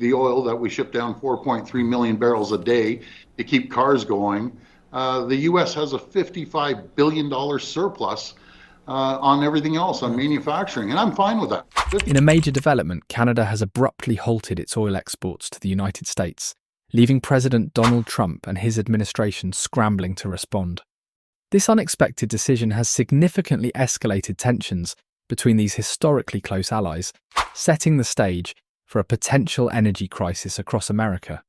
the oil that we ship down 4.3 million barrels a day to keep cars going. The U.S. has a $55 billion surplus on everything else, on manufacturing, and I'm fine with that. In a major development, Canada has abruptly halted its oil exports to the United States, leaving President Donald Trump and his administration scrambling to respond. This unexpected decision has significantly escalated tensions between these historically close allies, setting the stage for a potential energy crisis across America.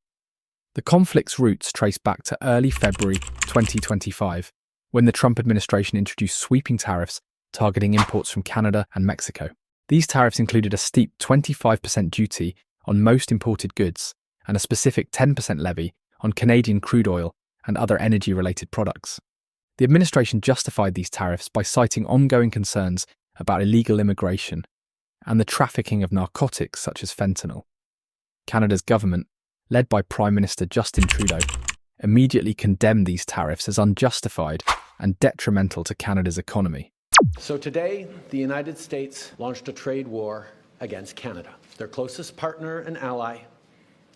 The conflict's roots trace back to early February 2025, when the Trump administration introduced sweeping tariffs targeting imports from Canada and Mexico. These tariffs included a steep 25% duty on most imported goods and a specific 10% levy on Canadian crude oil and other energy-related products. The administration justified these tariffs by citing ongoing concerns about illegal immigration and the trafficking of narcotics such as fentanyl. Canada's government, led by Prime Minister Justin Trudeau, immediately condemned these tariffs as unjustified and detrimental to Canada's economy. So today, the United States launched a trade war against Canada, their closest partner and ally,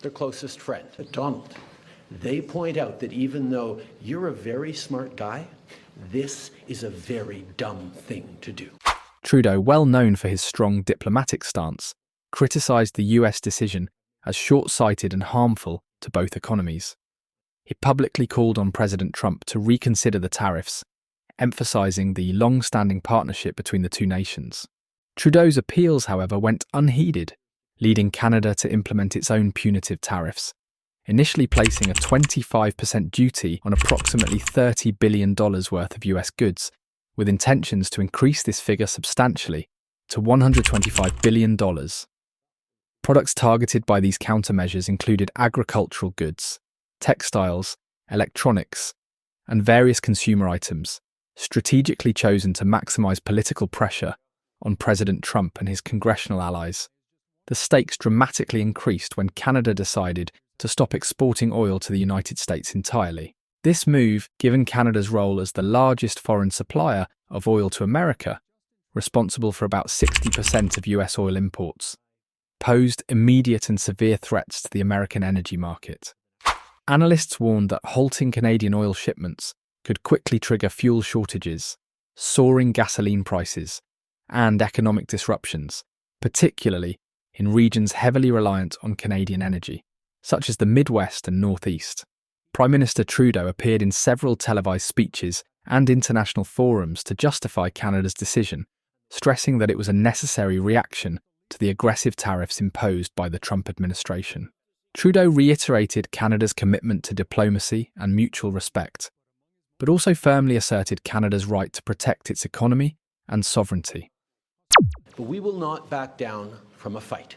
their closest friend. But Donald, they point out that even though you're a very smart guy, this is a very dumb thing to do. Trudeau, well known for his strong diplomatic stance, criticised the US decision as short-sighted and harmful to both economies. He publicly called on President Trump to reconsider the tariffs, emphasising the long-standing partnership between the two nations. Trudeau's appeals, however, went unheeded, leading Canada to implement its own punitive tariffs, initially placing a 25% duty on approximately $30 billion worth of US goods, with intentions to increase this figure substantially to $125 billion. Products targeted by these countermeasures included agricultural goods, textiles, electronics, and various consumer items, strategically chosen to maximize political pressure on President Trump and his congressional allies. The stakes dramatically increased when Canada decided to stop exporting oil to the United States entirely. This move, given Canada's role as the largest foreign supplier of oil to America, responsible for about 60% of US oil imports, posed immediate and severe threats to the American energy market. Analysts warned that halting Canadian oil shipments could quickly trigger fuel shortages, soaring gasoline prices, and economic disruptions, particularly in regions heavily reliant on Canadian energy, such as the Midwest and Northeast. Prime Minister Trudeau appeared in several televised speeches and international forums to justify Canada's decision, stressing that it was a necessary reaction to the aggressive tariffs imposed by the Trump administration. Trudeau reiterated Canada's commitment to diplomacy and mutual respect, but also firmly asserted Canada's right to protect its economy and sovereignty. But we will not back down from a fight,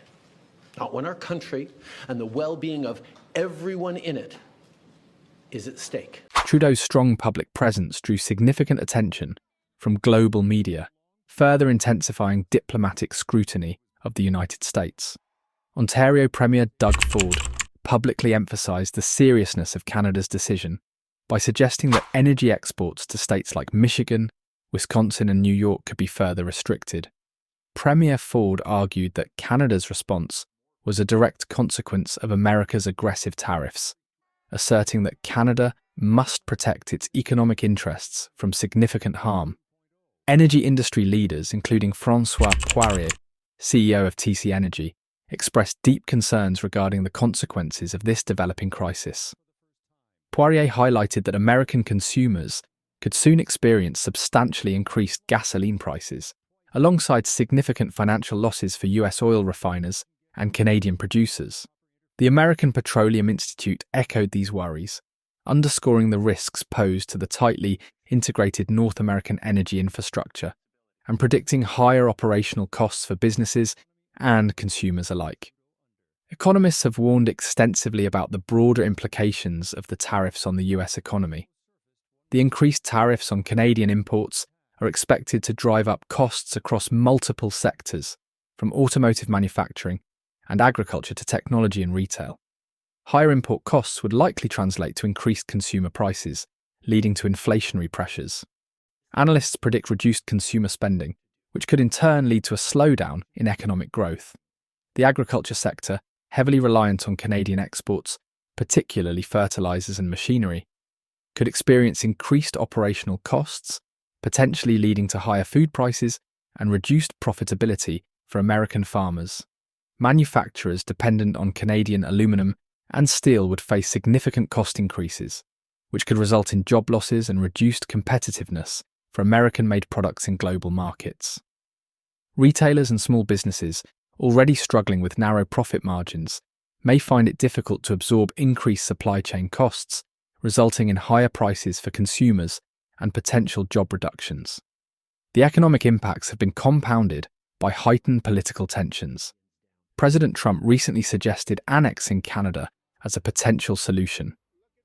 not when our country and the well-being of everyone in it is at stake. Trudeau's strong public presence drew significant attention from global media, further intensifying diplomatic scrutiny of the United States. Ontario Premier Doug Ford publicly emphasised the seriousness of Canada's decision by suggesting that energy exports to states like Michigan, Wisconsin and New York could be further restricted. Premier Ford argued that Canada's response was a direct consequence of America's aggressive tariffs, asserting that Canada must protect its economic interests from significant harm. Energy industry leaders, including François Poirier, CEO of TC Energy, expressed deep concerns regarding the consequences of this developing crisis. Poirier highlighted that American consumers could soon experience substantially increased gasoline prices, alongside significant financial losses for US oil refiners and Canadian producers. The American Petroleum Institute echoed these worries, underscoring the risks posed to the tightly integrated North American energy infrastructure and predicting higher operational costs for businesses and consumers alike. Economists have warned extensively about the broader implications of the tariffs on the US economy. The increased tariffs on Canadian imports are expected to drive up costs across multiple sectors, from automotive manufacturing and agriculture to technology and retail. Higher import costs would likely translate to increased consumer prices, leading to inflationary pressures. Analysts predict reduced consumer spending, which could in turn lead to a slowdown in economic growth. The agriculture sector, heavily reliant on Canadian exports, particularly fertilizers and machinery, could experience increased operational costs, potentially leading to higher food prices and reduced profitability for American farmers. Manufacturers dependent on Canadian aluminum and steel would face significant cost increases, which could result in job losses and reduced competitiveness for American-made products in global markets. Retailers and small businesses, already struggling with narrow profit margins, may find it difficult to absorb increased supply chain costs, resulting in higher prices for consumers and potential job reductions. The economic impacts have been compounded by heightened political tensions. President Trump recently suggested annexing Canada as a potential solution,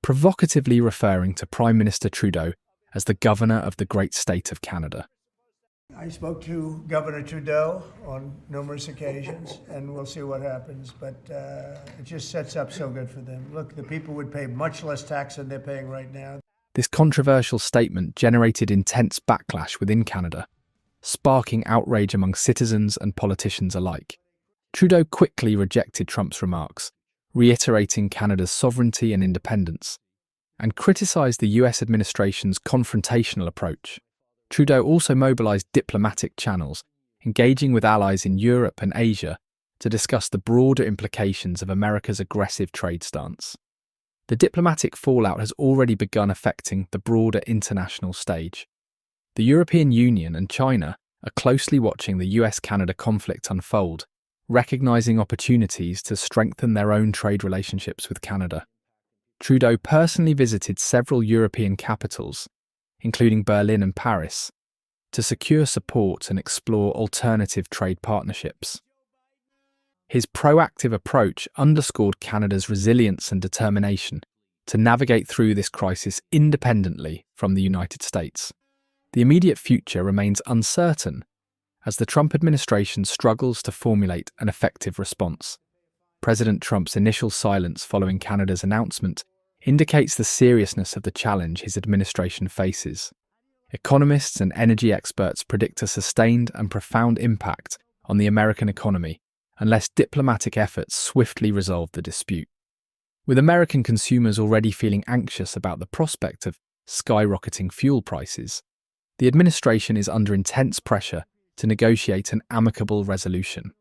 provocatively referring to Prime Minister Trudeau as the governor of the great state of Canada. I spoke to Governor Trudeau on numerous occasions, and we'll see what happens, but it just sets up so good for them. Look, the people would pay much less tax than they're paying right now. This controversial statement generated intense backlash within Canada, sparking outrage among citizens and politicians alike. Trudeau quickly rejected Trump's remarks, reiterating Canada's sovereignty and independence, and criticised the US administration's confrontational approach. Trudeau also mobilised diplomatic channels, engaging with allies in Europe and Asia to discuss the broader implications of America's aggressive trade stance. The diplomatic fallout has already begun affecting the broader international stage. The European Union and China are closely watching the US-Canada conflict unfold, recognising opportunities to strengthen their own trade relationships with Canada. Trudeau personally visited several European capitals, including Berlin and Paris, to secure support and explore alternative trade partnerships. His proactive approach underscored Canada's resilience and determination to navigate through this crisis independently from the United States. The immediate future remains uncertain as the Trump administration struggles to formulate an effective response. President Trump's initial silence following Canada's announcement indicates the seriousness of the challenge his administration faces. Economists and energy experts predict a sustained and profound impact on the American economy unless diplomatic efforts swiftly resolve the dispute. With American consumers already feeling anxious about the prospect of skyrocketing fuel prices, the administration is under intense pressure to negotiate an amicable resolution.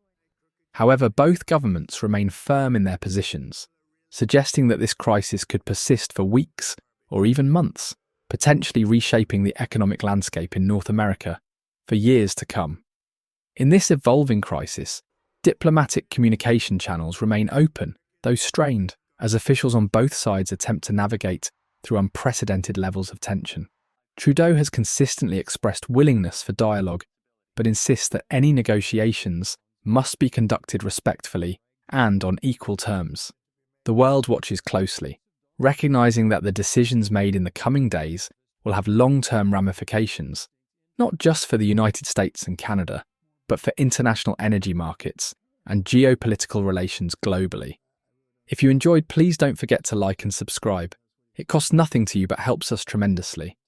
However, both governments remain firm in their positions, suggesting that this crisis could persist for weeks or even months, potentially reshaping the economic landscape in North America for years to come. In this evolving crisis, diplomatic communication channels remain open, though strained, as officials on both sides attempt to navigate through unprecedented levels of tension. Trudeau has consistently expressed willingness for dialogue, but insists that any negotiations must be conducted respectfully and on equal terms. The world watches closely, recognizing that the decisions made in the coming days will have long-term ramifications, not just for the United States and Canada, but for international energy markets and geopolitical relations globally. If you enjoyed, please don't forget to like and subscribe. It costs nothing to you but helps us tremendously.